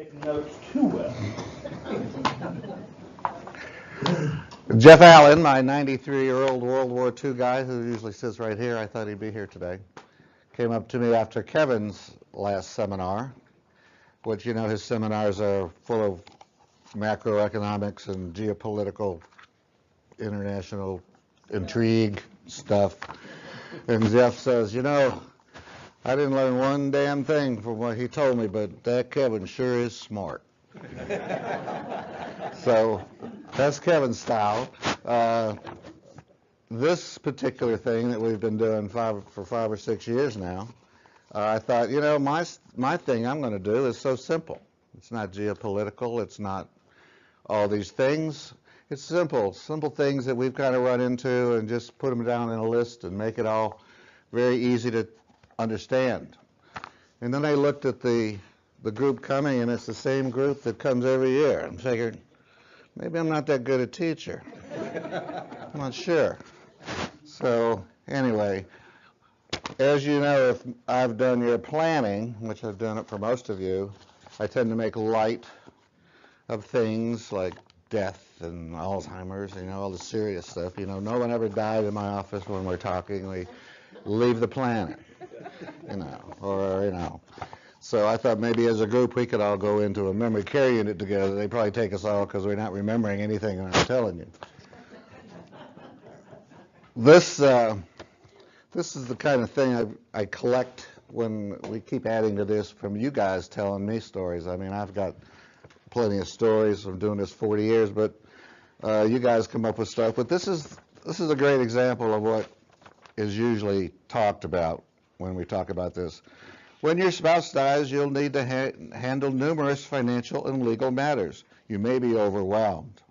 taking notes too well. Jeff Allen, my 93-year-old World War II guy who usually sits right here, I thought he'd be here today, came up to me after Kevin's last seminar, which, you know, his seminars are full of macroeconomics and geopolitical international intrigue stuff. And Jeff says, you know, I didn't learn one damn thing from what he told me, but that Kevin sure is smart. So that's Kevin's style. This particular thing that we've been doing for 5 or 6 years now, I thought, you know, my thing I'm going to do is so simple. It's not geopolitical. It's not all these things. It's simple things that we've kind of run into, and just put them down in a list and make it all very easy to understand. And then I looked at the group coming, and it's the same group that comes every year. I'm figuring, maybe I'm not that good a teacher. I'm not sure. So anyway, as you know, if I've done your planning, which I've done it for most of you, I tend to make light of things like death and Alzheimer's, you know, all the serious stuff. You know, no one ever died in my office when we're talking. We leave the planet, you know, or, you know. So I thought maybe as a group we could all go into a memory care unit together. They probably take us all because we're not remembering anything I'm telling you. This is the kind of thing I collect when we keep adding to this from you guys telling me stories. I mean, I've got plenty of stories from doing this 40 years, but you guys come up with stuff. But this is a great example of what is usually talked about when we talk about this. When your spouse dies, you'll need to handle numerous financial and legal matters. You may be overwhelmed.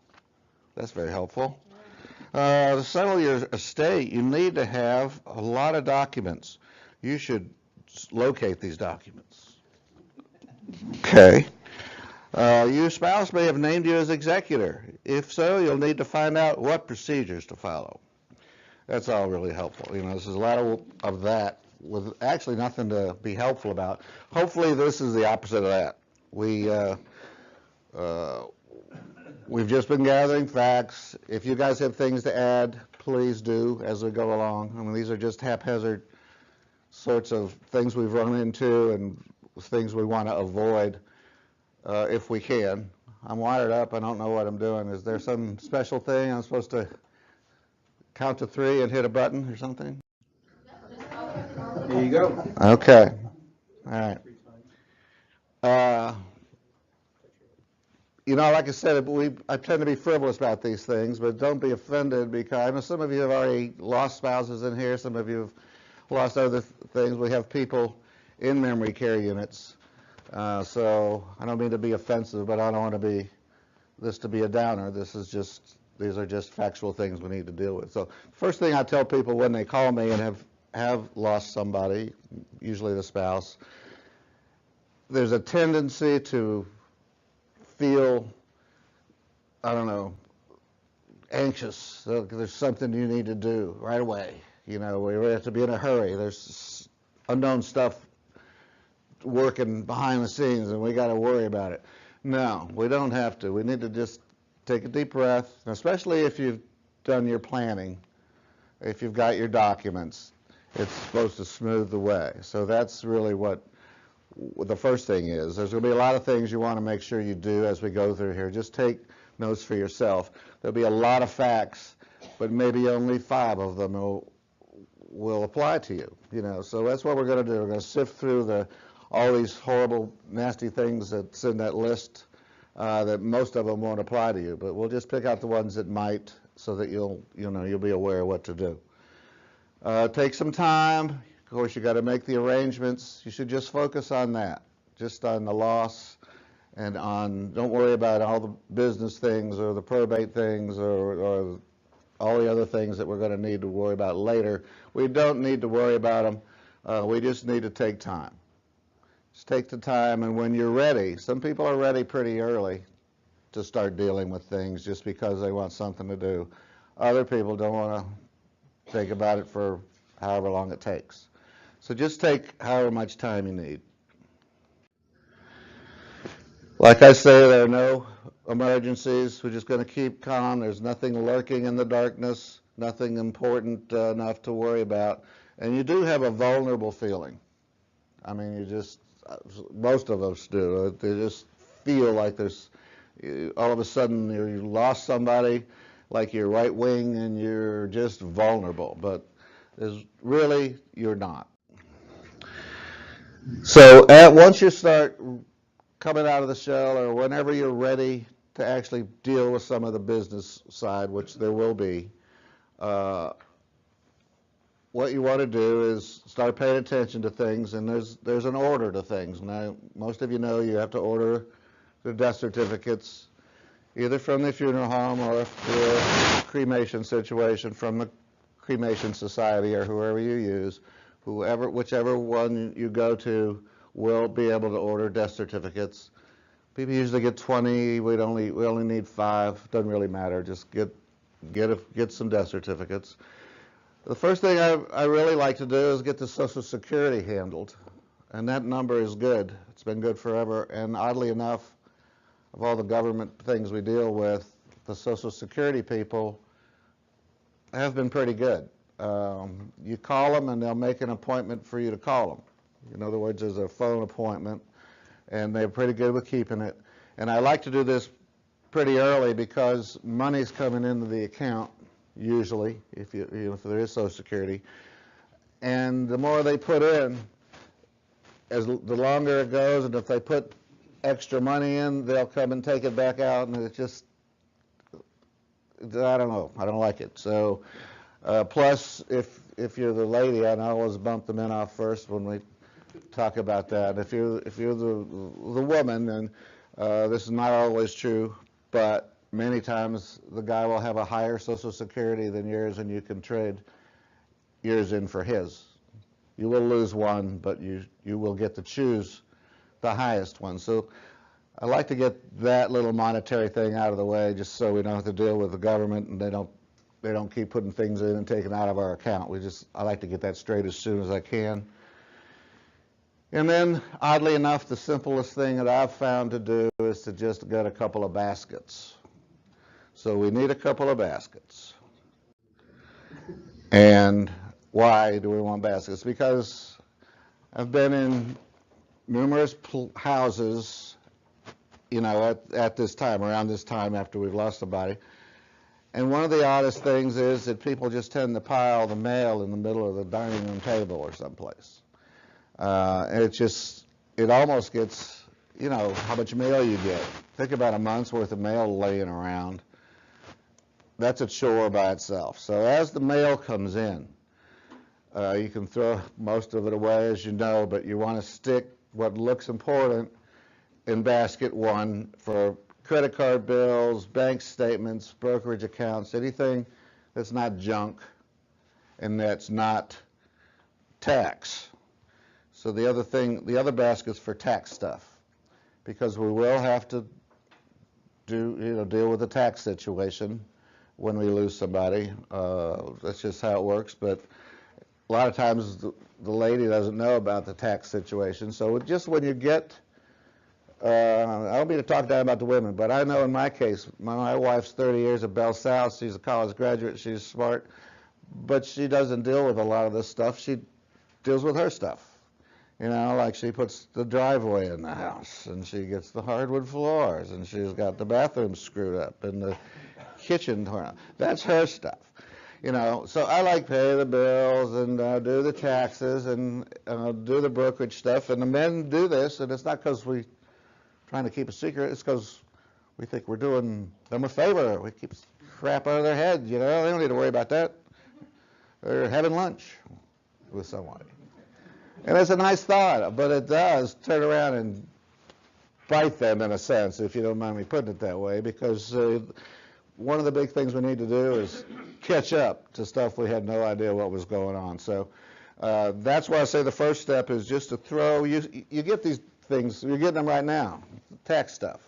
That's very helpful. To settle your estate, you need to have a lot of documents. You should locate these documents. Okay. Your spouse may have named you as executor. If so, you'll need to find out what procedures to follow. That's all really helpful. You know, this is a lot of that with actually nothing to be helpful about. Hopefully this is the opposite of that. We've just been gathering facts. If you guys have things to add, please do as we go along. I mean, these are just haphazard sorts of things we've run into and things we want to avoid if we can. I'm wired up. I don't know what I'm doing. Is there some special thing I'm supposed to count to 3 and hit a button or something? There you go. Okay. All right. You know, like I said, I tend to be frivolous about these things, but don't be offended, because I know some of you have already lost spouses in here. Some of you have lost other things. We have people in memory care units. So I don't mean to be offensive, but I don't want this to be a downer. These are just factual things we need to deal with. So first thing I tell people when they call me and have lost somebody, usually the spouse, there's a tendency to feel, I don't know, anxious. There's something you need to do right away. You know, we have to be in a hurry. There's unknown stuff working behind the scenes, and we got to worry about it. No, we don't have to. We need to just take a deep breath, especially if you've done your planning, if you've got your documents. It's supposed to smooth the way. So that's really what the first thing is. There's going to be a lot of things you want to make sure you do as we go through here. Just take notes for yourself. There'll be a lot of facts, but maybe only 5 of them will apply to you. You know, so that's what we're going to do. We're going to sift through all these horrible, nasty things that's in that list that most of them won't apply to you. But we'll just pick out the ones that might, so that you'll be aware of what to do. Take some time. Of course, you got to make the arrangements. You should just focus on that, just on the loss, and don't worry about all the business things or the probate things or all the other things that we're going to need to worry about later. We don't need to worry about them. We just need to take time. Just take the time, and when you're ready, some people are ready pretty early to start dealing with things just because they want something to do. Other people don't want to think about it for however long it takes. So just take however much time you need. Like I say, there are no emergencies. We're just going to keep calm. There's nothing lurking in the darkness, nothing important enough to worry about. And you do have a vulnerable feeling. I mean, you just, most of us do. They just feel like there's, all of a sudden you lost somebody, like your right wing, and you're just vulnerable. But really, you're not. So once you start coming out of the shell, or whenever you're ready to actually deal with some of the business side, which there will be, what you want to do is start paying attention to things, and there's an order to things. Now, most of you know you have to order the death certificates, either from the funeral home or if you're a cremation situation from the cremation society or whoever you use. Whichever one you go to will be able to order death certificates. People usually get 20. We only need 5. Doesn't really matter. Just get some death certificates. The first thing I really like to do is get the Social Security handled, and that number is good. It's been good forever, and oddly enough, of all the government things we deal with, the Social Security people have been pretty good. You call them, and they'll make an appointment for you to call them. In other words, there's a phone appointment, and they're pretty good with keeping it. And I like to do this pretty early because money's coming into the account, usually, if there is Social Security. And the more they put in, the longer it goes, and if they put extra money in, they'll come and take it back out, and it just, I don't know, I don't like it. So, plus, if you're the lady, I always bump the men off first when we talk about that. If you're the woman, then this is not always true, but many times the guy will have a higher Social Security than yours, and you can trade yours in for his. You will lose one, but you will get to choose the highest one. So I like to get that little monetary thing out of the way, just so we don't have to deal with the government, and they don't keep putting things in and taking out of our account. I like to get that straight as soon as I can. And then, oddly enough, the simplest thing that I've found to do is to just get a couple of baskets. So we need a couple of baskets. And why do we want baskets? Because I've been in numerous houses, at this time, around this time after we've lost somebody. And one of the oddest things is that people just tend to pile the mail in the middle of the dining room table or someplace. And it almost gets, how much mail you get. Think about a month's worth of mail laying around. That's a chore by itself. So as the mail comes in, you can throw most of it away, as you know, but you want to stick what looks important in basket 1 for credit card bills, bank statements, brokerage accounts, anything that's not junk and that's not tax. So the other basket's for tax stuff, because we will have to deal with the tax situation when we lose somebody. That's just how it works. But a lot of times the lady doesn't know about the tax situation. So just when you get, I don't mean to talk down about the women, but I know in my case, my wife's 30 years at Bell South. She's a college graduate. She's smart, but she doesn't deal with a lot of this stuff. She deals with her stuff. Like she puts the driveway in the house, and she gets the hardwood floors, and she's got the bathroom screwed up, and the kitchen torn up. That's her stuff. So I like pay the bills and do the taxes and do the brokerage stuff. And the men do this, and it's not because we're trying to keep a secret. It's because we think we're doing them a favor. We keep crap out of their head. They don't need to worry about that. They're having lunch with someone. And it's a nice thought, but it does turn around and bite them in a sense, if you don't mind me putting it that way, because one of the big things we need to do is catch up to stuff we had no idea what was going on. So that's why I say the first step is just to throw, you get these things, you're getting them right now, tax stuff,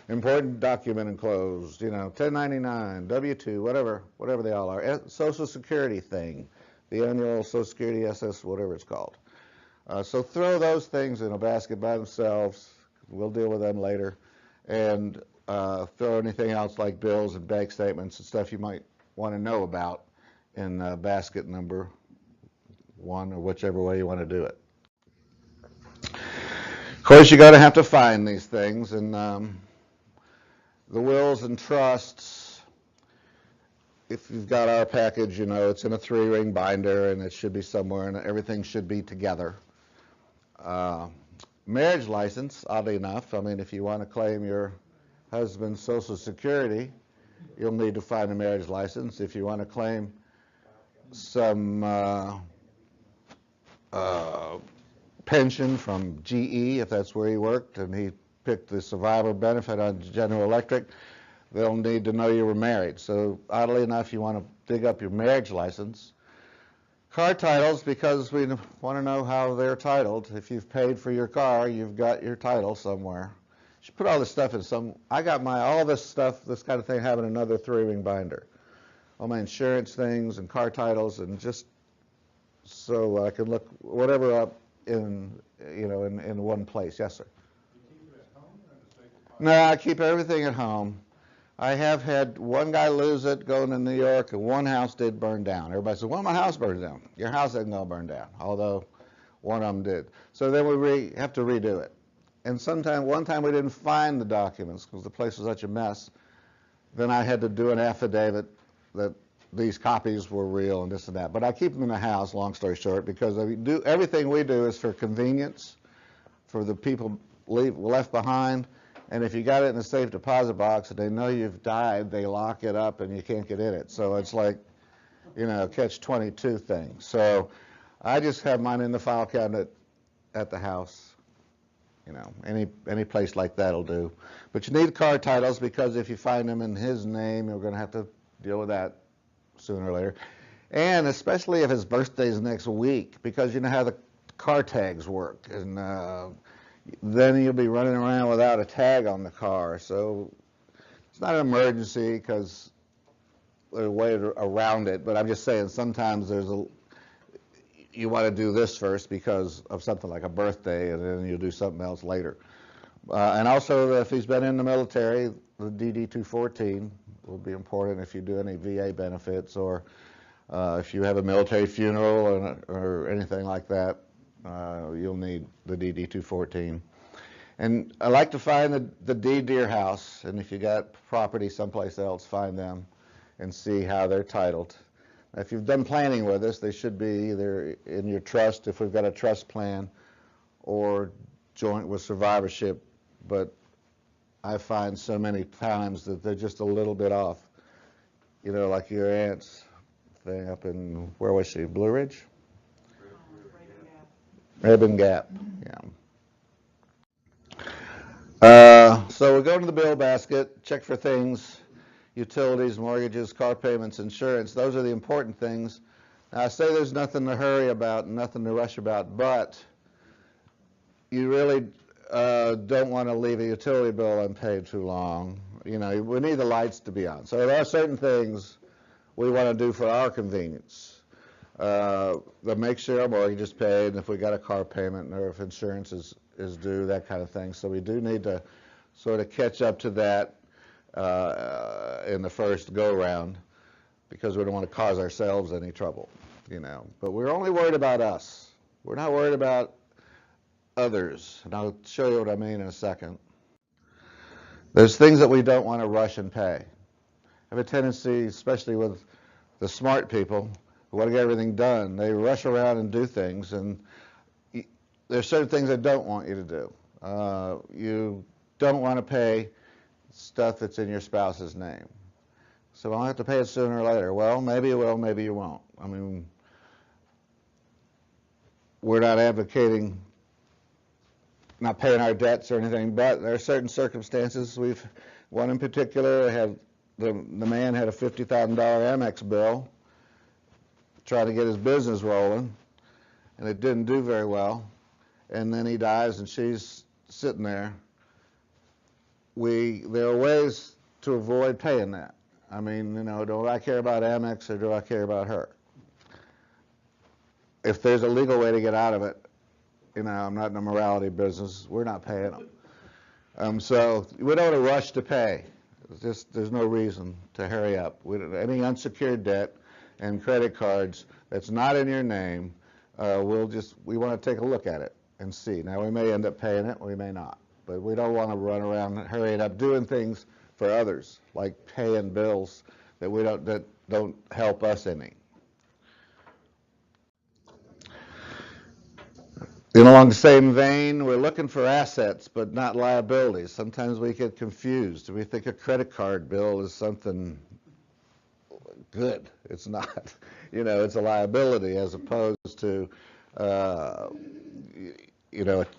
important document enclosed, 1099, W-2, whatever they all are, Social Security thing, the annual Social Security SS, whatever it's called. So throw those things in a basket by themselves. We'll deal with them later. and throw anything else like bills and bank statements and stuff you might want to know about in basket number 1, or whichever way you want to do it. Of course, you're going to have to find these things, and the wills and trusts, if you've got our package, you know, it's in a 3-ring binder, and it should be somewhere, and everything should be together. Marriage license, oddly enough, I mean, if you want to claim your husband's Social Security, you'll need to find a marriage license. If you want to claim some pension from GE, if that's where he worked, and he picked the survivor benefit on General Electric, they'll need to know you were married. So oddly enough, you want to dig up your marriage license. Car titles, because we want to know how they're titled. If you've paid for your car, you've got your title somewhere. You should put all this stuff in some, I got all this stuff, this kind of thing, have in another 3-ring binder. All my insurance things and car titles, and just so I can look whatever up in one place. Yes, sir. You keep it at home or in the safe deposit? No, I keep everything at home. I have had one guy lose it going to New York, and one house did burn down. Everybody said, well, my house burned down. Your house isn't going to burn down, although one of them did. So then we have to redo it. And one time we didn't find the documents because the place was such a mess. Then I had to do an affidavit that these copies were real and this and that. But I keep them in the house, long story short, because everything we do is for convenience, for the people left behind. And if you got it in a safe deposit box and they know you've died, they lock it up and you can't get in it. So it's like, catch-22 thing. So I just have mine in the file cabinet at the house. Any place like that'll do. But you need car titles, because if you find them in his name, you're going to have to deal with that sooner or later. And especially if his birthday's next week, because you know how the car tags work. And then you'll be running around without a tag on the car. So it's not an emergency because there's a way around it, but I'm just saying sometimes you want to do this first because of something like a birthday, and then you'll do something else later. And also, if he's been in the military, the DD-214 will be important if you do any VA benefits, or if you have a military funeral or anything like that. You'll need the DD-214. And I like to find the deed to your house, and if you got property someplace else, find them and see how they're titled. If you've done planning with us, they should be either in your trust, if we've got a trust plan, or joint with survivorship. But I find so many times that they're just a little bit off. Like your aunt's thing up in, where was she, Blue Ridge? Raven Gap, yeah. So we go to the bill basket, check for things, utilities, mortgages, car payments, insurance. Those are the important things. Now, I say there's nothing to hurry about, nothing to rush about, but you really don't want to leave a utility bill unpaid too long. We need the lights to be on. So there are certain things we want to do for our convenience. Make sure our mortgage is paid, and if we got a car payment, or if insurance is due, that kind of thing. So we do need to sort of catch up to that in the first go-round, because we don't want to cause ourselves any trouble, But we're only worried about us. We're not worried about others, and I'll show you what I mean in a second. There's things that we don't want to rush and pay. I have a tendency, especially with the smart people, who want to get everything done. They rush around and do things, and there's certain things I don't want you to do. You don't want to pay stuff that's in your spouse's name. So I'll have to pay it sooner or later. Well, maybe you will, maybe you won't. I mean, we're not advocating not paying our debts or anything, but there are certain circumstances. One in particular, the man had a $50,000 Amex bill, trying to get his business rolling, and it didn't do very well. And then he dies, and she's sitting there. There are ways to avoid paying that. I mean, do I care about Amex or do I care about her? If there's a legal way to get out of it, I'm not in the morality business. We're not paying them. So we don't want to rush to pay. There's no reason to hurry up. Any unsecured debt and credit cards that's not in your name, we want to take a look at it and see. Now, we may end up paying it, we may not. But we don't want to run around hurrying up doing things for others, like paying bills that don't help us any. Along the same vein, we're looking for assets, but not liabilities. Sometimes we get confused. We think a credit card bill is something good. It's not. It's a liability as opposed to, a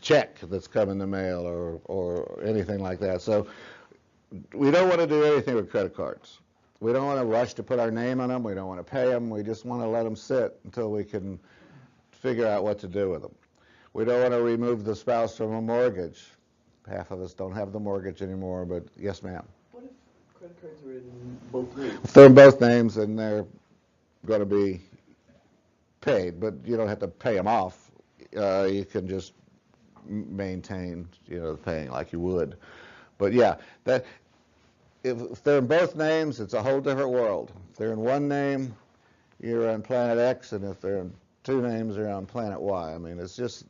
check that's come in the mail or anything like that. So we don't want to do anything with credit cards. We don't want to rush to put our name on them. We don't want to pay them. We just want to let them sit until we can figure out what to do with them. We don't want to remove the spouse from a mortgage. Half of us don't have the mortgage anymore, but yes, ma'am. What if credit cards are in both names? If they're in both names, then they're going to be paid, but you don't have to pay them off. You can just maintain, the paying like you would. But yeah, if they're in both names, it's a whole different world. If they're in one name, you're on planet X, and if they're in two names, you're on planet Y. I mean, it's just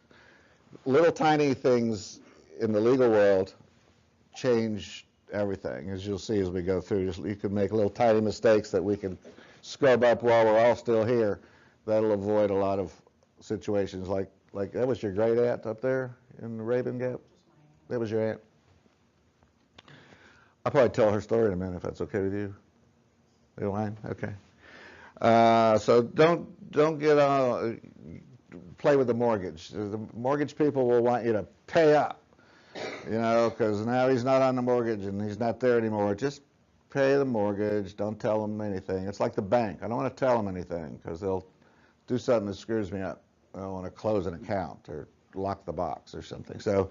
little tiny things in the legal world change everything, as you'll see as we go through. You can make little tiny mistakes that we can scrub up while we're all still here. That'll avoid a lot of situations like that was your great aunt up there in the Raven Gap? That was your aunt? I'll probably tell her story in a minute if that's okay with you. You don't mind? Okay. So don't get play with the mortgage. The mortgage people will want you to pay up, because now he's not on the mortgage and he's not there anymore. Just pay the mortgage. Don't tell them anything. It's like the bank. I don't want to tell them anything because they'll do something that screws me up. I don't want to close an account or lock the box or something. So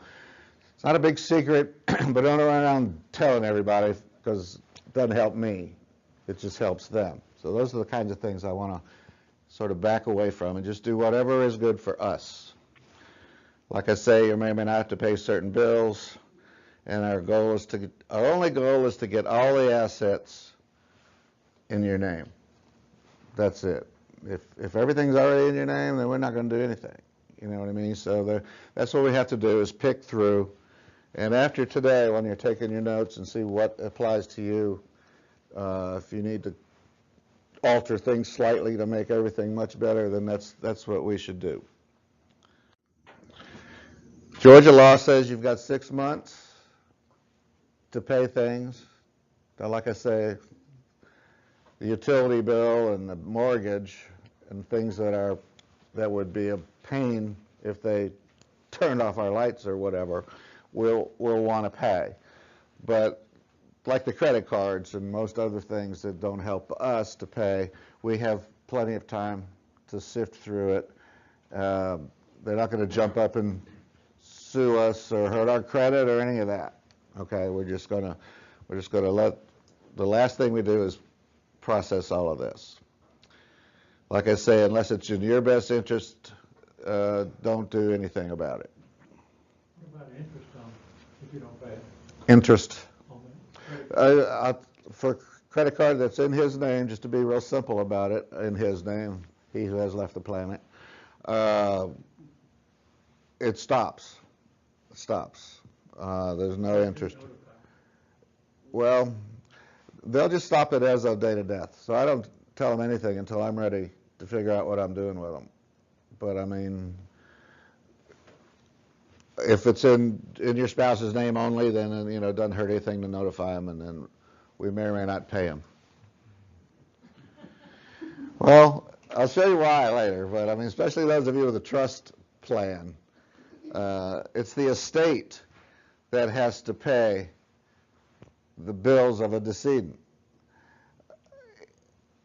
it's not a big secret, but don't run around telling everybody because it doesn't help me. It just helps them. So those are the kinds of things I want to sort of back away from and just do whatever is good for us. Like I say, you may or may not have to pay certain bills, and our only goal is to get all the assets in your name. That's it. If everything's already in your name, then we're not going to do anything. You know what I mean? So that's what we have to do is pick through. And after today, when you're taking your notes and see what applies to you, if you need to alter things slightly to make everything much better, then that's what we should do. Georgia law says you've got 6 months to pay things. Now, like I say, the utility bill and the mortgage and things that would be a pain if they turned off our lights or whatever, we'll want to pay. But like the credit cards and most other things that don't help us to pay, we have plenty of time to sift through it. They're not going to jump up and sue us or hurt our credit or any of that. Okay, we're just going to let the last thing we do is process all of this. Like I say, unless it's in your best interest, don't do anything about it. What about interest on if you don't pay? Interest. On For credit card that's in his name, just to be real simple about it, in his name, he who has left the planet, it stops. It stops. There's no interest. Well, they'll just stop it as of date of death. So I don't tell them anything until I'm ready to figure out what I'm doing with them. But I mean, if it's in your spouse's name only, then it doesn't hurt anything to notify them, and then we may or may not pay them. Well, I'll show you why later, but I mean, especially those of you with a trust plan, it's the estate that has to pay the bills of a decedent.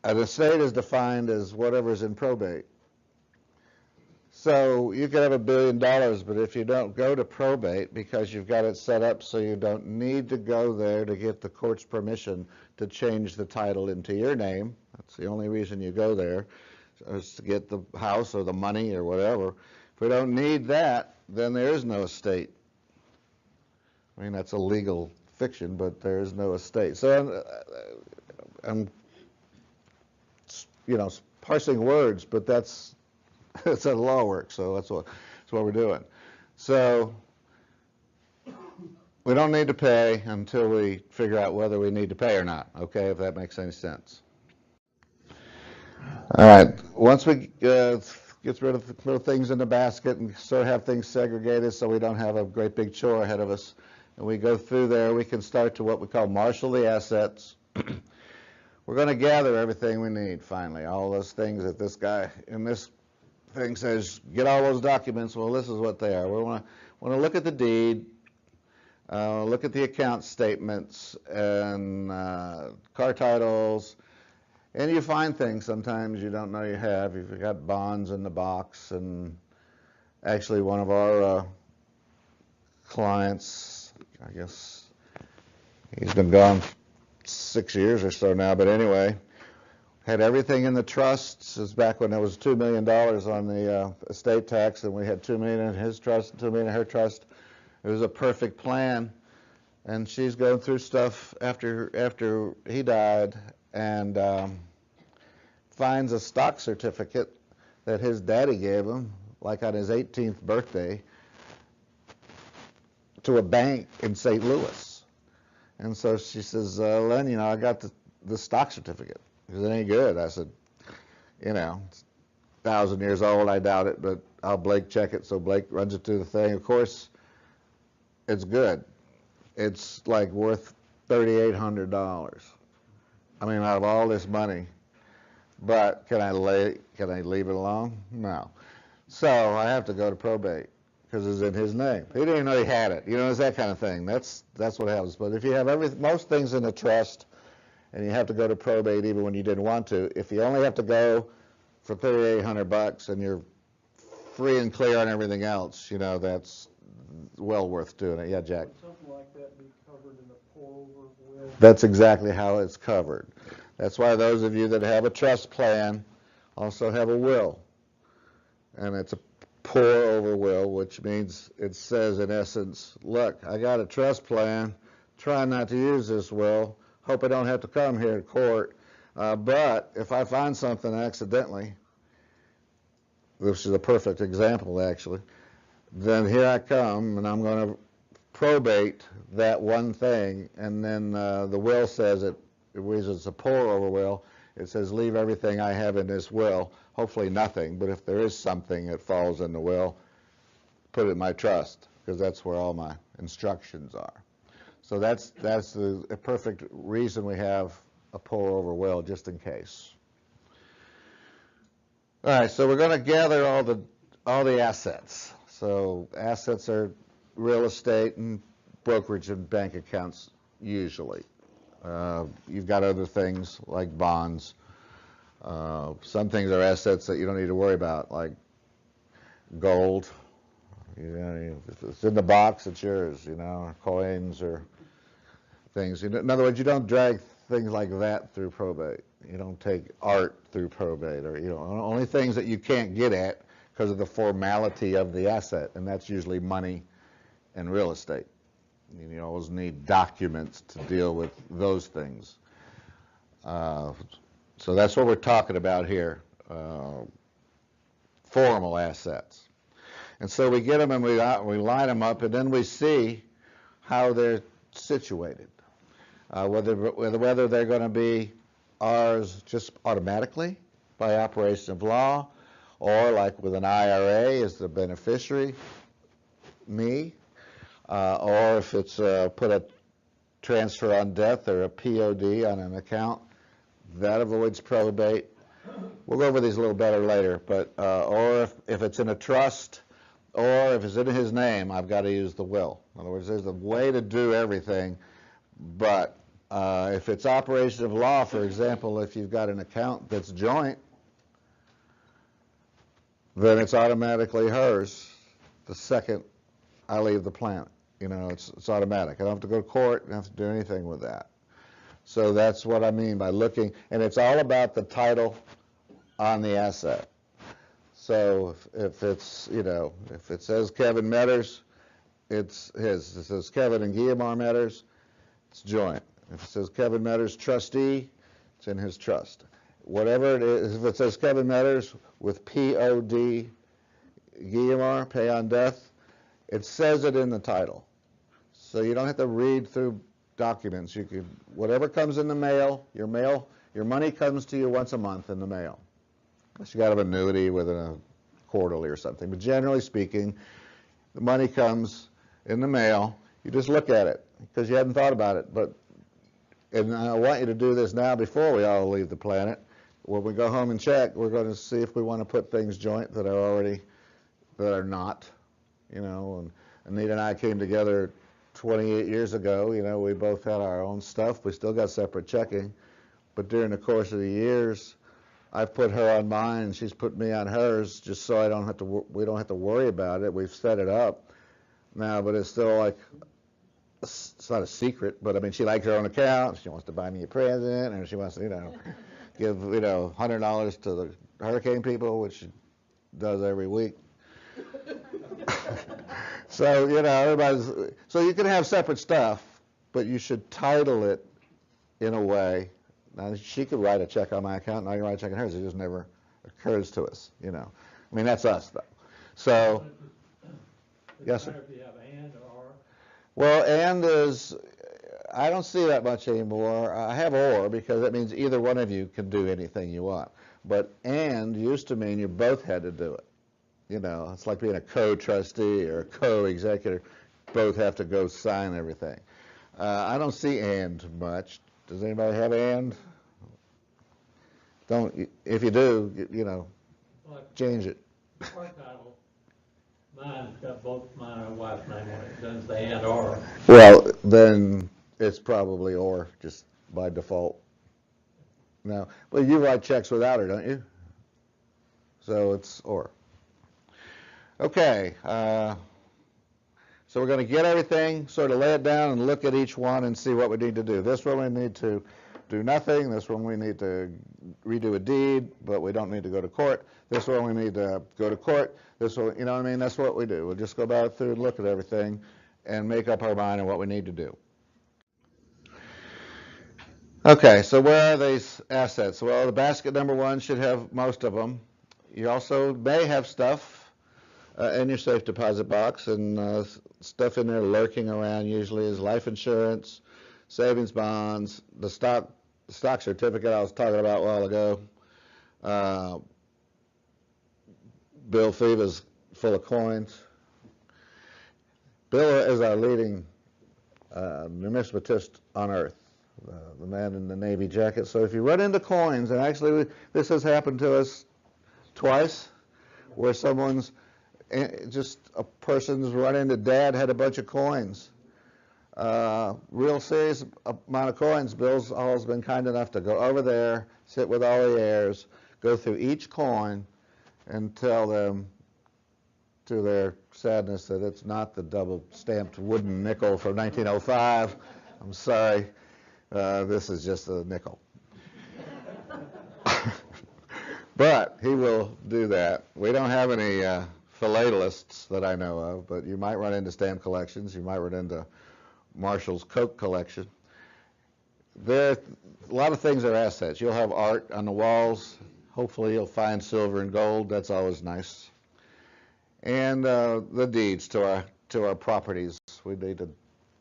An estate is defined as whatever's in probate. So you could have $1 billion, but if you don't go to probate because you've got it set up so you don't need to go there to get the court's permission to change the title into your name, that's the only reason you go there, is to get the house or the money or whatever. If we don't need that, then there is no estate. I mean, that's a legal fiction, but there is no estate. So I'm parsing words, but that's a law work, so that's what we're doing. So we don't need to pay until we figure out whether we need to pay or not, okay, if that makes any sense. All right, once we get rid of the little things in the basket and sort of have things segregated so we don't have a great big chore ahead of us, and we go through there, we can start to what we call marshal the assets. We're going to gather everything we need, finally, all those things that this guy in this thing says, get all those documents. Well, this is what they are. We want to look at the deed, look at the account statements and car titles, and you find things sometimes you don't know you have. You've got bonds in the box, and actually one of our clients, I guess he's been gone 6 years or so now, but anyway, had everything in the trusts. It was back when there was $2 million on the estate tax, and we had $2 million in his trust and $2 million in her trust. It was a perfect plan, and she's going through stuff after he died, and finds a stock certificate that his daddy gave him, like on his 18th birthday, to a bank in St. Louis. And so she says, Len, I got the stock certificate. Is it any good? I said, it's 1,000 years old, I doubt it, but I'll Blake check it. So Blake runs it through the thing. Of course, it's good. It's like worth $3,800. I mean, out of all this money. But can I leave it alone? No. So I have to go to probate because it's in his name. He didn't even know he had it. It's that kind of thing. That's what happens. But if you have most things in a trust, and you have to go to probate even when you didn't want to, if you only have to go for $3,800 and you're free and clear on everything else, that's well worth doing it. Yeah, Jack. Would something like that be covered in a pour-over will? That's exactly how it's covered. That's why those of you that have a trust plan also have a will. And it's a pour-over will, which means it says, in essence, look, I got a trust plan, try not to use this will, hope I don't have to come here to court, but if I find something accidentally, which is a perfect example, actually, then here I come, and I'm going to probate that one thing, and then the will says it's a pour-over will. It says leave everything I have in this will, hopefully nothing, but if there is something that falls in the will, put it in my trust, because that's where all my instructions are. So that's a perfect reason we have a pour-over will, just in case. All right, so we're going to gather all the assets. So assets are real estate and brokerage and bank accounts usually. You've got other things like bonds. Some things are assets that you don't need to worry about, like gold. If it's in the box, it's yours, coins or things. In other words, you don't drag things like that through probate. You don't take art through probate, or only things that you can't get at because of the formality of the asset, and that's usually money and real estate. You always need documents to deal with those things. So that's what we're talking about here, formal assets. And so we get them and we line them up, and then we see how they're situated, whether they're going to be ours just automatically by operation of law, or like with an IRA as the beneficiary, me, or if it's put a transfer on death or a POD on an account, that avoids probate. We'll go over these a little better later, but or if it's in a trust, or if it's in his name, I've got to use the will. In other words, there's a way to do everything, but if it's operation of law, for example, if you've got an account that's joint, then it's automatically hers the second I leave the planet. It's automatic. I don't have to go to court. I don't have to do anything with that. So that's what I mean by looking, and it's all about the title on the asset. So if it's, if it says Kevin Metters, it's his. If it says Kevin and Guillemar Metters, it's joint. If it says Kevin Metters trustee, it's in his trust. Whatever it is, if it says Kevin Metters with P.O.D. Guillemar, pay on death, it says it in the title. So you don't have to read through documents. You can, whatever comes in the mail, your money comes to you once a month in the mail. Unless you got an annuity with a quarterly or something. But generally speaking, the money comes in the mail. You just look at it because you hadn't thought about it. And I want you to do this now before we all leave the planet. When we go home and check, we're going to see if we want to put things joint that are not. You know, and Anita and I came together 28 years ago. You know, we both had our own stuff. We still got separate checking. But during the course of the years, I've put her on mine and she's put me on hers just so we don't have to worry about it. We've set it up now, but it's still like, it's not a secret, but I mean, she likes her own account. She wants to buy me a present, or she wants to, give, $100 to the hurricane people, which she does every week. So, so you can have separate stuff, but you should title it in a way. Now, she could write a check on my account, and I can write a check on hers. It just never occurs to us, I mean, that's us, though. So, yes, sir. If you have and or. Well, and is, I don't see that much anymore. I have or because that means either one of you can do anything you want. But and used to mean you both had to do it. It's like being a co-trustee or a co-executor. Both have to go sign everything. I don't see and much. Does anybody have and? Don't. If you do, change it. Part title, mine's got both mine and wife's name on it. It doesn't say and or. Well, then it's probably or just by default. No, but you write checks without her, don't you? So it's or. Okay. So we're going to get everything, sort of lay it down and look at each one and see what we need to do. This one we need to do nothing. This one we need to redo a deed, but we don't need to go to court. This one we need to go to court. This one, you know what I mean? That's what we do. We'll just go back through and look at everything and make up our mind on what we need to do. Okay, so where are these assets? Well, the basket number one should have most of them. You also may have stuff in your safe deposit box, and stuff in there lurking around usually is life insurance, savings bonds, the stock certificate I was talking about a while ago. Bill Feva's full of coins. Bill is our leading numismatist on earth, the man in the Navy jacket. So if you run into coins, and actually this has happened to us twice, where just a person's run into Dad had a bunch of coins. Real serious amount of coins. Bill's always been kind enough to go over there, sit with all the heirs, go through each coin, and tell them, to their sadness, that it's not the double-stamped wooden nickel from 1905. I'm sorry, this is just a nickel. But he will do that. We don't have any philatelists that I know of, but you might run into stamp collections. You might run into Marshall's Coke collection. There, a lot of things are assets. You'll have art on the walls. Hopefully you'll find silver and gold. That's always nice. And the deeds to our properties. We need to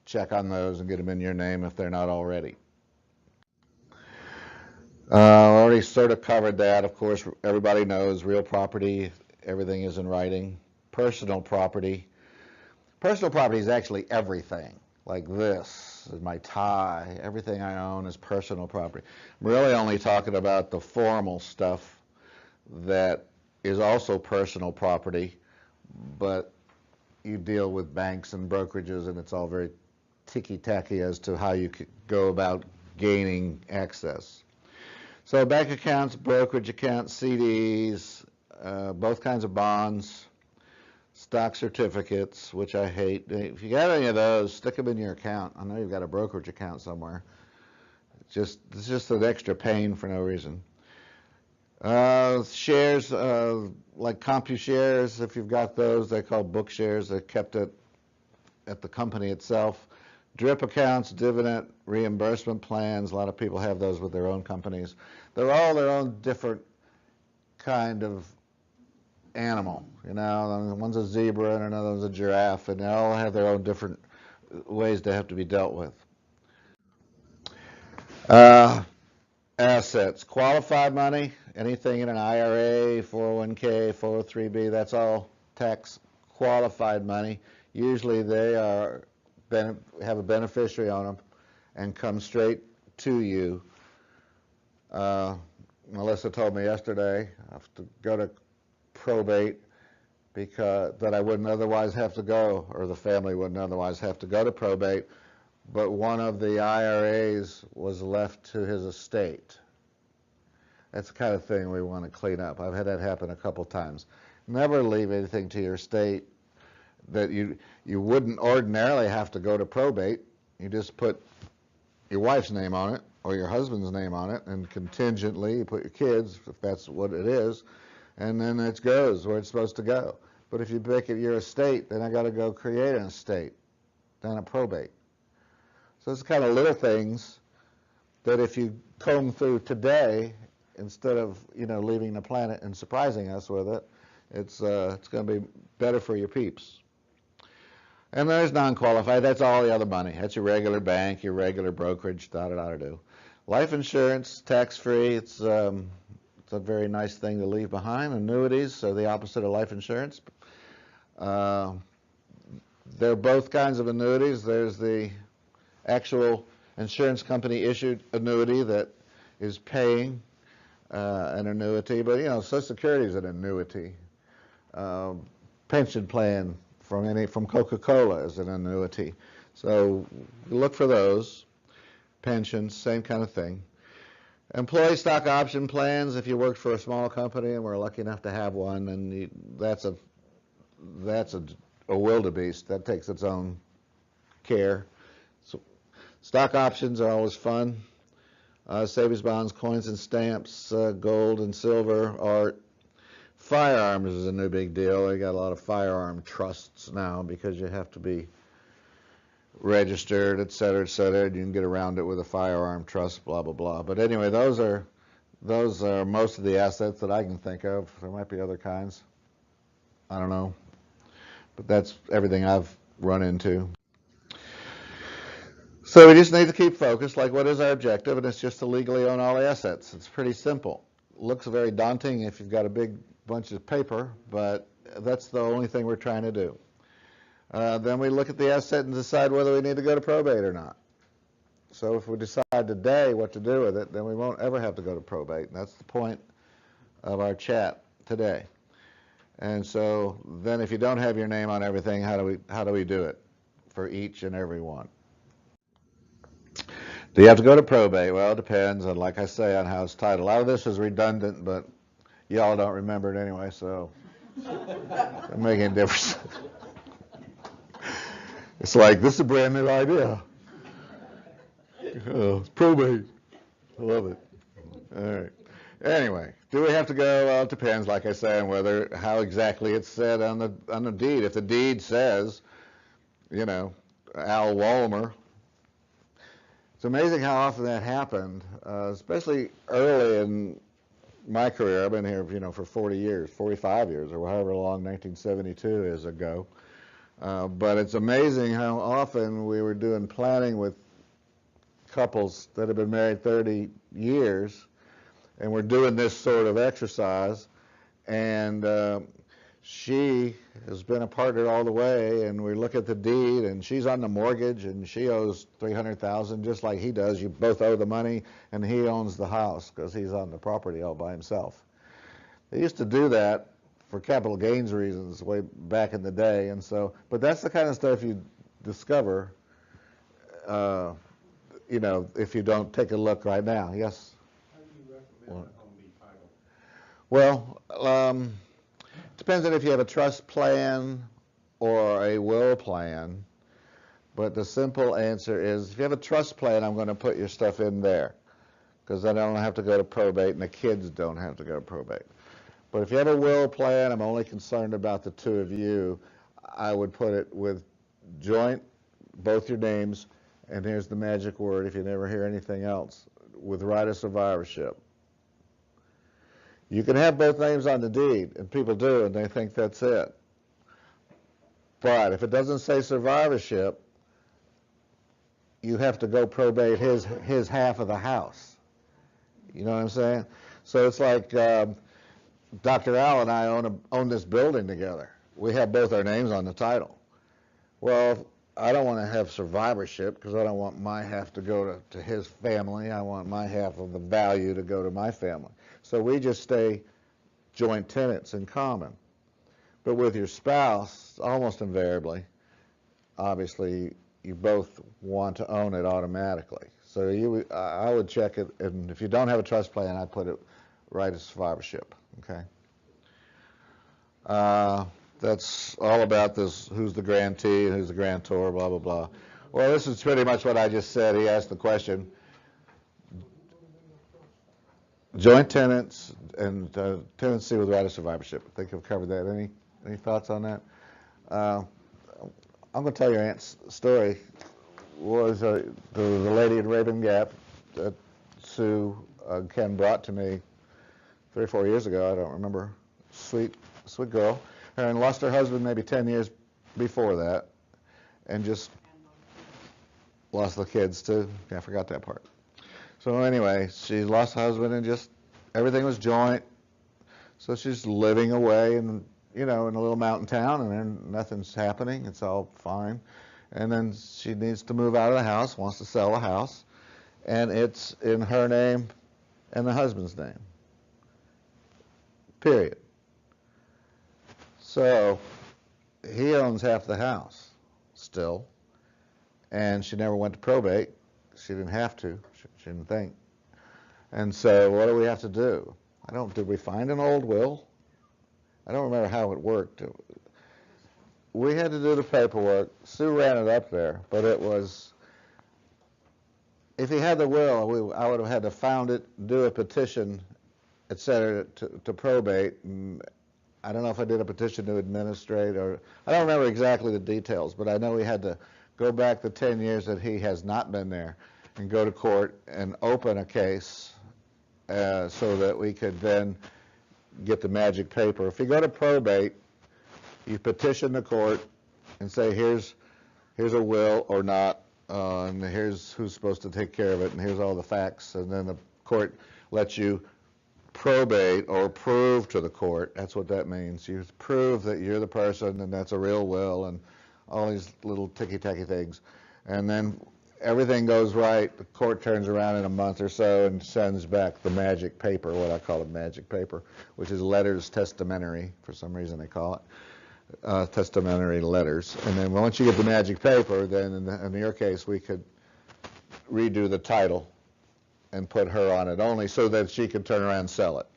check on those and get them in your name if they're not already. Already sort of covered that. Of course, everybody knows real property, everything is in writing. Personal property. Personal property is actually everything. Like this is my tie. Everything I own is personal property. I'm really only talking about the formal stuff that is also personal property, but you deal with banks and brokerages, and it's all very ticky-tacky as to how you could go about gaining access. So bank accounts, brokerage accounts, CDs, both kinds of bonds, stock certificates, which I hate. If you got any of those, stick them in your account. I know you've got a brokerage account somewhere. It's just an extra pain for no reason. Shares, like CompuShares, if you've got those, they're called book shares. They're kept at at the company itself. DRIP accounts, dividend reimbursement plans, a lot of people have those with their own companies. They're all their own different kind of animal, you know. One's a zebra and another one's a giraffe, and they all have their own different ways to have to be dealt with. Assets, qualified money, anything in an IRA, 401k, 403b, that's all tax qualified money. Usually they have a beneficiary on them and come straight to you. Melissa told me yesterday I have to go to probate because that I wouldn't otherwise have to go, or the family wouldn't otherwise have to go to probate, but one of the IRAs was left to his estate. That's the kind of thing we want to clean up. I've had that happen a couple times. Never leave anything to your estate that you wouldn't ordinarily have to go to probate. You just put your wife's name on it or your husband's name on it, and contingently you put your kids, if that's what it is, and then it goes where it's supposed to go. But if you make it your estate, then I got to go create an estate, then a probate. So it's kind of little things that if you comb through today, instead of leaving the planet and surprising us with it, it's going to be better for your peeps. And there's non-qualified. That's all the other money. That's your regular bank, your regular brokerage, da-da-da-da-do. Life insurance, tax-free. It's a very nice thing to leave behind. Annuities, so the opposite of life insurance. There are both kinds of annuities. There's the actual insurance company issued annuity that is paying an annuity, but Social Security is an annuity. Pension plan from Coca-Cola is an annuity. So look for those. Pensions, same kind of thing. Employee stock option plans, if you work for a small company and we're lucky enough to have one, and that's a wildebeest. That takes its own care. So stock options are always fun. Savings bonds, coins and stamps, gold and silver, art. Firearms is a new big deal. They got a lot of firearm trusts now because you have to be registered, et cetera, et cetera. You can get around it with a firearm trust, blah, blah, blah. But anyway, those are most of the assets that I can think of. There might be other kinds. I don't know. But that's everything I've run into. So we just need to keep focused, like what is our objective, and it's just to legally own all assets. It's pretty simple. Looks very daunting if you've got a big bunch of paper, but that's the only thing we're trying to do. Then we look at the asset and decide whether we need to go to probate or not. So if we decide today what to do with it, then we won't ever have to go to probate. And that's the point of our chat today. And so then if you don't have your name on everything, how do we do it for each and every one? Do you have to go to probate? Well, it depends on, like I say, on how it's titled. A lot of this is redundant, but y'all don't remember it anyway, so it doesn't make any difference. It's like, this is a brand new idea. It's probate. I love it. All right. Anyway, do we have to go? Well, it depends, like I say, on how exactly it's said on the deed. If the deed says, Al Walmer, it's amazing how often that happened, especially early in my career. I've been here, for 40 years, 45 years, or however long 1972 is ago. But it's amazing how often we were doing planning with couples that have been married 30 years, and we're doing this sort of exercise, and she has been a partner all the way, and we look at the deed, and she's on the mortgage, and she owes $300,000 just like he does. You both owe the money, and he owns the house because he's on the property all by himself. They used to do that for capital gains reasons way back in the day, and so, but that's the kind of stuff you discover, if you don't take a look right now. Yes? How do you recommend a home be titled? Well, depends on if you have a trust plan or a will plan, but the simple answer is if you have a trust plan, I'm going to put your stuff in there because then I don't have to go to probate and the kids don't have to go to probate. But if you have a will plan, I'm only concerned about the two of you. I would put it with joint both your names, and here's the magic word if you never hear anything else, with right of survivorship. You can have both names on the deed, and people do, and they think that's it. But if it doesn't say survivorship, you have to go probate his half of the house. You know what I'm saying? So it's like Dr. Al and I own this building together. We have both our names on the title. Well, I don't want to have survivorship because I don't want my half to go to his family. I want my half of the value to go to my family. So we just stay joint tenants in common. But with your spouse, almost invariably, obviously, you both want to own it automatically. So I would check it, and if you don't have a trust plan, I put it right as survivorship. Okay. That's all about this, who's the grantee and who's the grantor, blah, blah, blah. Well, this is pretty much what I just said. He asked the question. Joint tenants and tenancy with right of survivorship. I think I've covered that. Any thoughts on that? I'm going to tell your aunt's story. Was the lady in Raven Gap that Sue Ken brought to me 3 or 4 years ago. I don't remember. Sweet girl. And lost her husband maybe 10 years before that, and just lost the kids too. Yeah, I forgot that part. So anyway, she lost her husband, and just everything was joint. So she's living away in a little mountain town, and then nothing's happening. It's all fine. And then she needs to move out of the house, wants to sell the house, and it's in her name and the husband's name. Period. So he owns half the house still, and she never went to probate. She didn't have to. She didn't think. And so what do we have to do? Did we find an old will? I don't remember how it worked. We had to do the paperwork. Sue ran it up there, but it was, if he had the will, I would have had to found it, do a petition, et cetera, to probate. And I don't know if I did a petition to administrate, or I don't remember exactly the details, but I know we had to go back the 10 years that he has not been there and go to court and open a case so that we could then get the magic paper. If you go to probate, you petition the court and say, here's a will or not, and here's who's supposed to take care of it, and here's all the facts, and then the court lets you probate or prove to the court. That's what that means. You prove that you're the person and that's a real will and all these little ticky-tacky things. And then everything goes right. The court turns around in a month or so and sends back the magic paper, what I call a magic paper, which is letters testamentary. For some reason they call it testamentary letters. And then once you get the magic paper, then in your case we could redo the title and put her on it only so that she could turn around and sell it.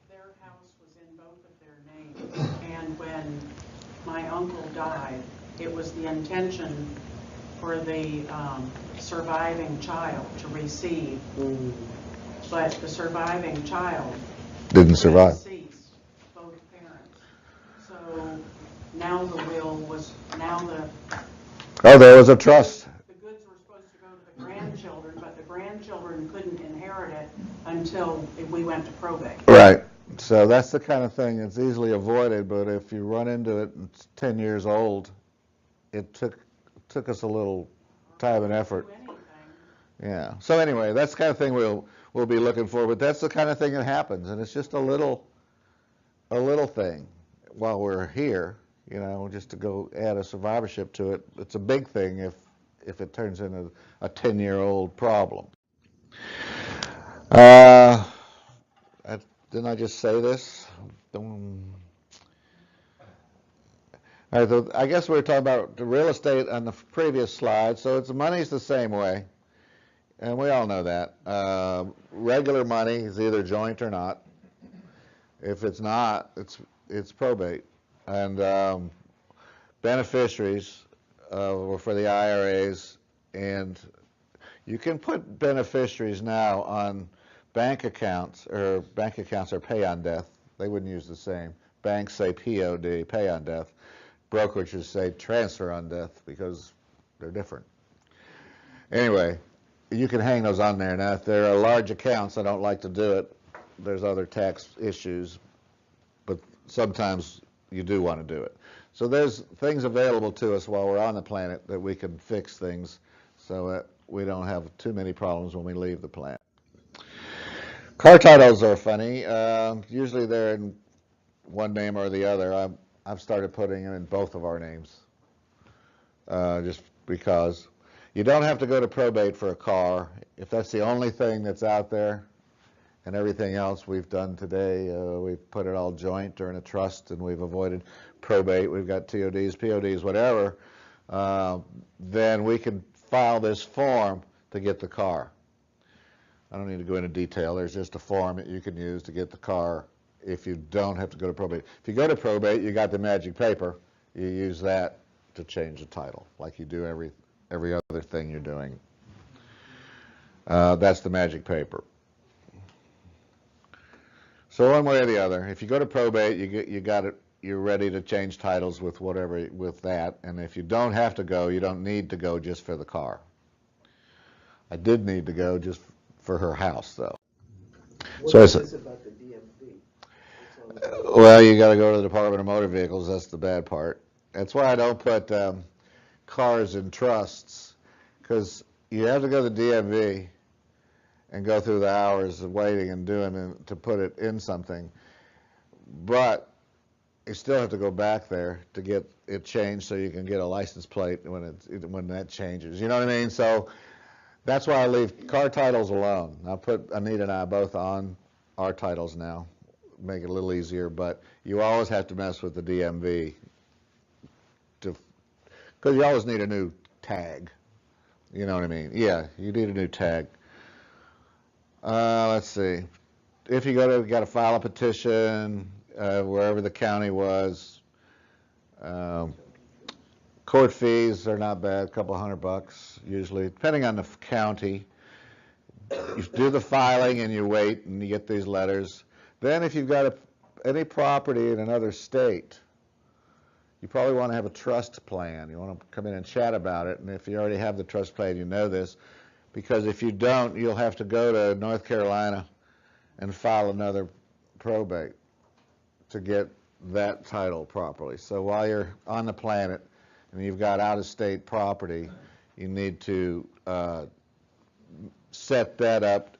Their house was in both of their names, and when my uncle died, it was the intention for the surviving child to receive, but the surviving child Didn't survive. deceased, both parents. So now the will was, Oh, there was a trust. the goods were supposed to go to the grandchildren, but the grandchildren couldn't inherit it until we went to probate. Right. So that's the kind of thing that's easily avoided, but if you run into it and it's 10 years old, it took us a little time and effort. Yeah. So anyway, that's the kind of thing we'll be looking for, but that's the kind of thing that happens, and it's just a little thing while we're here, just to go add a survivorship to it. It's a big thing if it turns into a 10-year-old problem. Didn't I just say this? All right, so I guess we were talking about the real estate on the previous slide. So the money's the same way, and we all know that. Regular money is either joint or not. If it's not, it's probate. And beneficiaries were for the IRAs, and you can put beneficiaries now on bank accounts, or bank accounts are pay on death. They wouldn't use the same. Banks say POD, pay on death. brokerages say transfer on death because they're different. Anyway, you can hang those on there. Now, if there are large accounts, I don't like to do it. There's other tax issues, but sometimes you do want to do it. So there's things available to us while we're on the planet that we can fix things so that we don't have too many problems when we leave the planet. Car titles are funny. Usually they're in one name or the other. I've started putting them in both of our names just because. You don't have to go to probate for a car. If that's the only thing that's out there, and everything else we've done today, we've put it all joint or in a trust, and we've avoided probate. We've got TODs, PODs, whatever. Then we can file this form to get the car. I don't need to go into detail. There's just a form that you can use to get the car if you don't have to go to probate. If you go to probate, you got the magic paper. You use that to change the title, like you do every other thing you're doing. That's the magic paper. So one way or the other, if you go to probate, you're ready to change titles with that. And if you don't have to go, you don't need to go just for the car. I did need to go just for her house, though. What is this about the DMV? Well, you got to go to the Department of Motor Vehicles. That's the bad part. That's why I don't put cars in trusts, because you have to go to the DMV and go through the hours of waiting and doing it to put it in something. But you still have to go back there to get it changed so you can get a license plate when that changes. You know what I mean? So that's why I leave car titles alone. I put Anita and I both on our titles now, make it a little easier, but you always have to mess with the DMV because you always need a new tag. You know what I mean? Yeah, you need a new tag. Let's see. If you got to file a petition wherever the county was. Court fees are not bad, a couple $100 usually, depending on the county. You do the filing and you wait and you get these letters. Then if you've got any property in another state, you probably want to have a trust plan. You want to come in and chat about it. And if you already have the trust plan, you know this. Because if you don't, you'll have to go to North Carolina and file another probate to get that title properly. So while you're on the planet and you've got out-of-state property, you need to set that up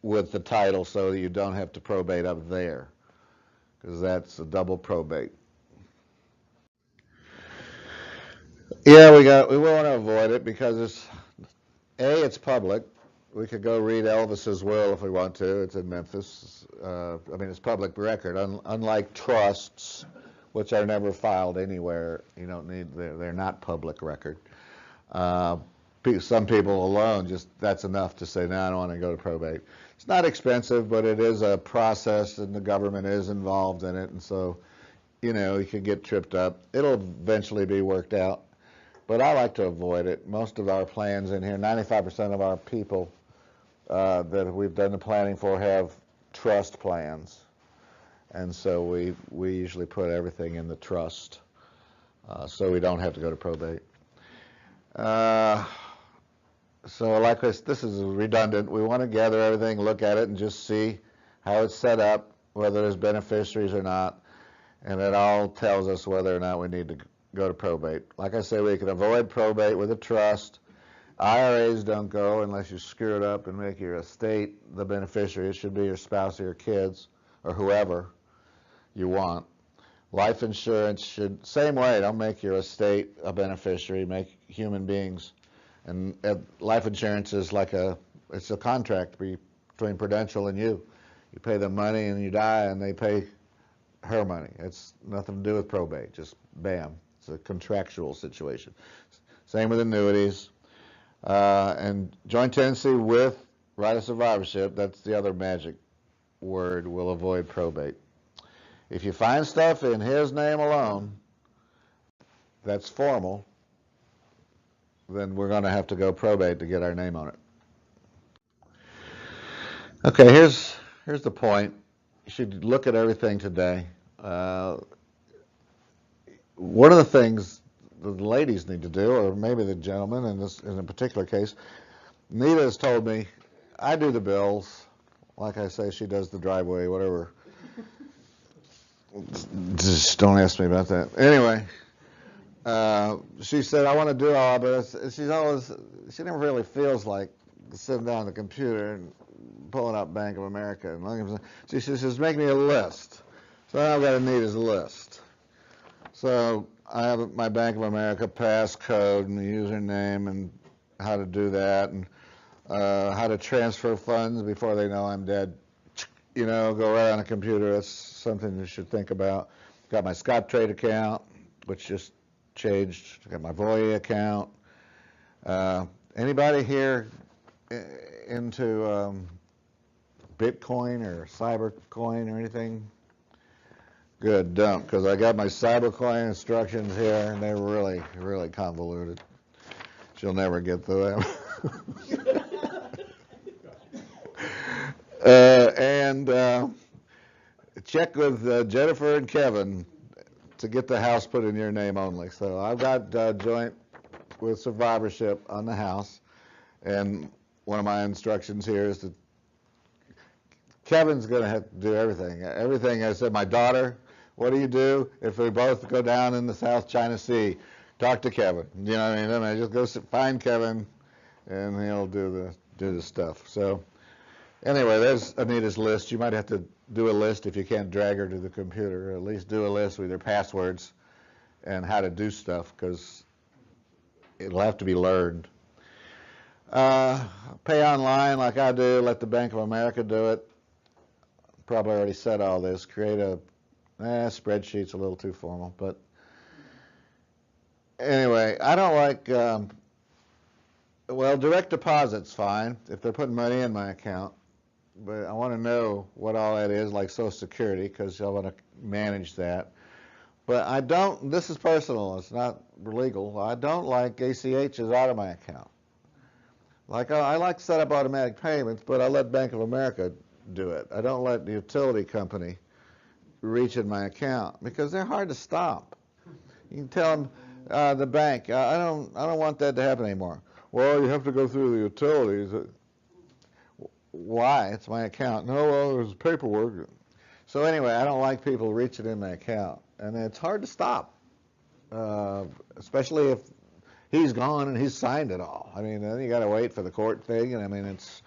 with the title so that you don't have to probate up there, because that's a double probate. Yeah, we want to avoid it because it's public. We could go read Elvis's will if we want to. It's in Memphis. It's public record. Unlike trusts, which are never filed anywhere, you don't need. They're not public record. Some people alone, that's enough to say, no, I don't want to go to probate. It's not expensive, but it is a process, and the government is involved in it, and so, you can get tripped up. It'll eventually be worked out. But I like to avoid it. Most of our plans in here, 95% of our people that we've done the planning for have trust plans. And so we usually put everything in the trust so we don't have to go to probate. So like this is redundant. We want to gather everything, look at it, and just see how it's set up, whether there's beneficiaries or not. And it all tells us whether or not we need to go to probate. Like I say, we can avoid probate with a trust. IRAs don't go unless you screw it up and make your estate the beneficiary. It should be your spouse or your kids or whoever you want. Life insurance should, same way, don't make your estate a beneficiary, make human beings. And life insurance is it's a contract between Prudential and you. You pay them money and you die and they pay her money. It's nothing to do with probate, just bam. It's a contractual situation. Same with annuities. And joint tenancy with right of survivorship, that's the other magic word, will avoid probate. If you find stuff in his name alone that's formal, then we're going to have to go probate to get our name on it. Okay, here's the point. You should look at everything today. one of the things the ladies need to do, or maybe the gentleman in a particular case, Nita has told me, I do the bills. Like I say, she does the driveway, whatever. Just don't ask me about that. Anyway, she said, I want to do all, but she never really feels like sitting down at the computer and pulling up Bank of America. And looking. She says, make me a list. So now I've got to need is a list. So I have my Bank of America passcode and the username and how to do that and how to transfer funds before they know I'm dead. Go right on the computer. That's something you should think about. Got my Scottrade account, which just changed. Got my Voya account. Anybody here into Bitcoin or Cybercoin or anything? Good, don't, because I got my Cybercoin instructions here, and they're really, really convoluted. She'll never get through them. And check with Jennifer and Kevin to get the house put in your name only. So I've got joint with survivorship on the house, and one of my instructions here is that Kevin's going to have to do everything. Everything, I said, my daughter, what do you do if we both go down in the South China Sea? Talk to Kevin. You know what I mean? Then I just go find Kevin, and he'll do the stuff. So anyway, there's Anita's list. You might have to do a list if you can't drag her to the computer, or at least do a list with her passwords and how to do stuff, because it'll have to be learned. Pay online like I do, let the Bank of America do it. Probably already said all this. Create a spreadsheet's a little too formal, but anyway, I don't like, well, direct deposit's fine if they're putting money in my account, but I want to know what all that is, like Social Security, because I want to manage that. But I don't, this is personal, it's not legal, I don't like ACHs out of my account. Like, I like to set up automatic payments, but I let Bank of America do it. I don't let the utility company reach in my account, because they're hard to stop. You can tell them, the bank, I don't want that to happen anymore. Well, you have to go through the utilities. Why? It's my account. No, well, there's paperwork. So anyway, I don't like people reaching in my account, and it's hard to stop, especially if he's gone and he's signed it all. I mean, then you got to wait for the court thing, and I mean, it's.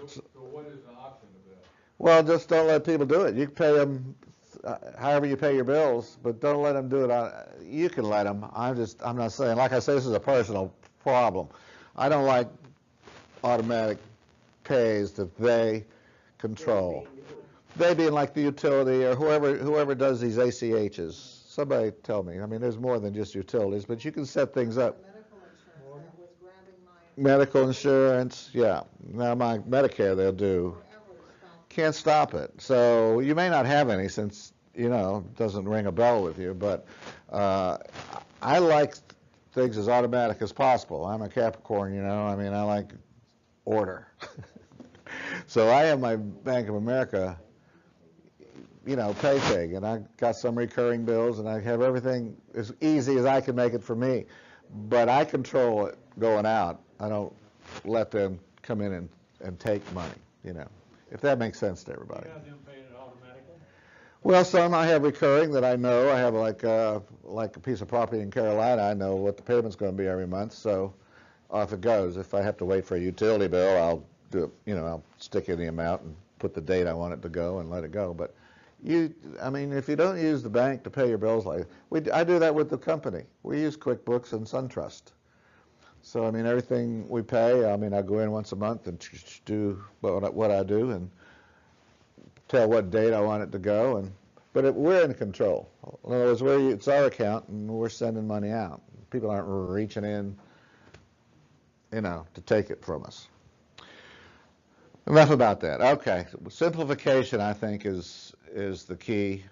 So what is the option of that? Well, just don't let people do it. You can pay them however you pay your bills, but don't let them do it. You can let them. I'm not saying, like I say, this is a personal problem. I don't like automatic pays that they control. They being like the utility or whoever does these ACHs. Somebody tell me. I mean, there's more than just utilities, but you can set things up. Medical insurance, yeah. Now my Medicare they'll do. Can't stop it. So you may not have any since, it doesn't ring a bell with you, but I like things as automatic as possible. I'm a Capricorn, I mean, I like order. So I have my Bank of America, pay thing, and I got some recurring bills, and I have everything as easy as I can make it for me. But I control it going out. I don't let them come in and take money, if that makes sense to everybody. You have them paying it automatically? Well, some I have recurring that I know. I have like a piece of property in Carolina. I know what the payment's going to be every month, so off it goes. If I have to wait for a utility bill, I'll do it. I'll stick in the amount and put the date I want it to go and let it go. But if you don't use the bank to pay your bills, I do that with the company. We use QuickBooks and SunTrust. So everything we pay, I go in once a month and do what I do and tell what date I want it to go. But we're in control. In other words, it's our account and we're sending money out. People aren't reaching in, to take it from us. Enough about that. Okay, simplification I think is the key.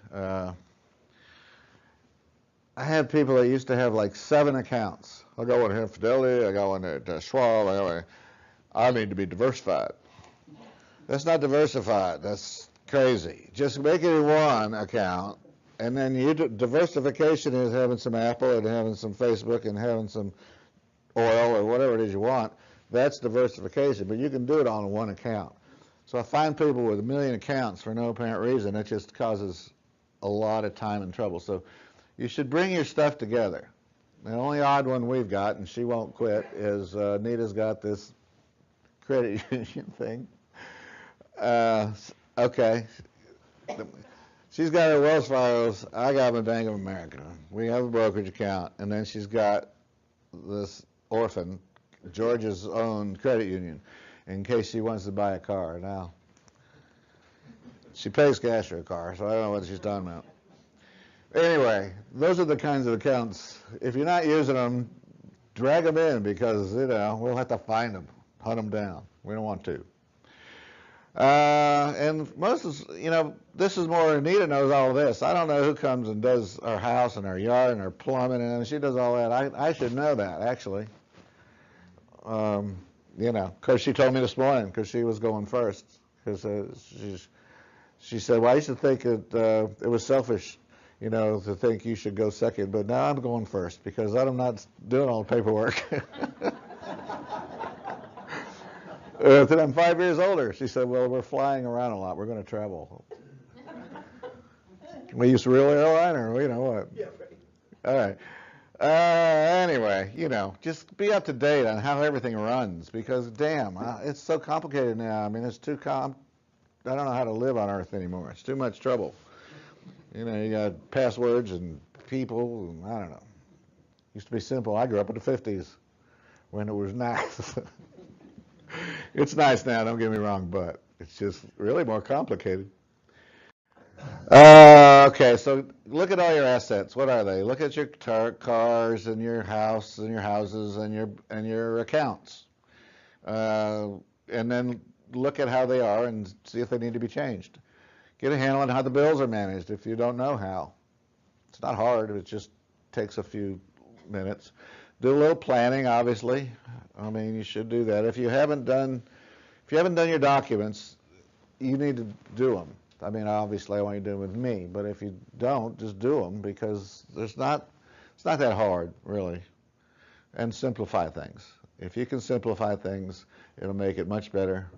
I had people that used to have like 7 accounts. I got one here at Fidelity, I got one at Schwab, I need to be diversified. That's not diversified, that's crazy. Just make it one account And then diversification is having some Apple and having some Facebook and having some oil or whatever it is you want. That's diversification, but you can do it on one account. So I find people with 1 million accounts for no apparent reason. It just causes a lot of time and trouble. So you should bring your stuff together. The only odd one we've got, and she won't quit, is Nita's got this credit union thing. Okay. She's got her Wells Fargo's. I got my Bank of America. We have a brokerage account, and then she's got this orphan, George's own credit union, in case she wants to buy a car. Now, she pays cash for a car, so I don't know what she's talking about. Anyway, those are the kinds of accounts. If you're not using them, drag them in because, we'll have to find them, hunt them down. We don't want to. And most of, this is more, Anita knows all of this. I don't know who comes and does our house and our yard and our plumbing, and she does all that. I should know that, actually. Because she told me this morning, because she was going first. Because she said, well, I used to think it was selfish, to think you should go second, but now I'm going first because I'm not doing all the paperwork. Then I'm 5 years older. She said, well, we're flying around a lot. We're going to travel. We use a real airline or what? Yeah, right. All right. Anyway, just be up to date on how everything runs because, damn, it's so complicated now. I mean, it's too I don't know how to live on Earth anymore. It's too much trouble. You got passwords and people, and I don't know. Used to be simple. I grew up in the 50s when it was nice. It's nice now, don't get me wrong, but it's just really more complicated. Okay, so look at all your assets. What are they? Look at your cars and your house and your houses and your accounts. And then look at how they are and see if they need to be changed. Get a handle on how the bills are managed if you don't know how. It's not hard, it just takes a few minutes. Do a little planning, obviously. I mean, you should do that. If you haven't done your documents, you need to do them. I mean, obviously I want you to do them with me, but if you don't, just do them because it's not that hard, really. And simplify things. If you can simplify things, it'll make it much better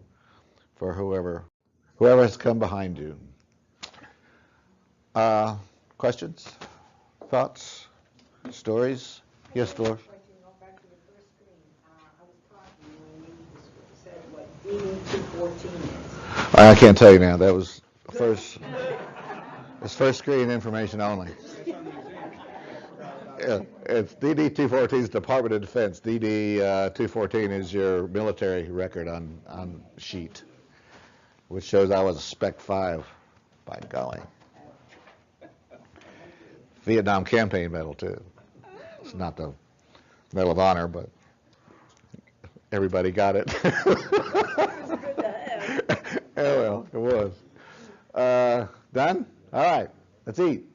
for whoever has come behind you. Questions? Thoughts? Stories? Yes, Flor? Back to the first screen, I was talking when you said what DD214 is. I can't tell you now. That was first. It's first screen information only. Yeah, it's DD214 is Department of Defense. DD214 is your military record on sheet, which shows I was a Spec 5. By golly. Vietnam Campaign Medal too. It's not the Medal of Honor, but everybody got it. Yeah, well, it was. Done? All right, let's eat.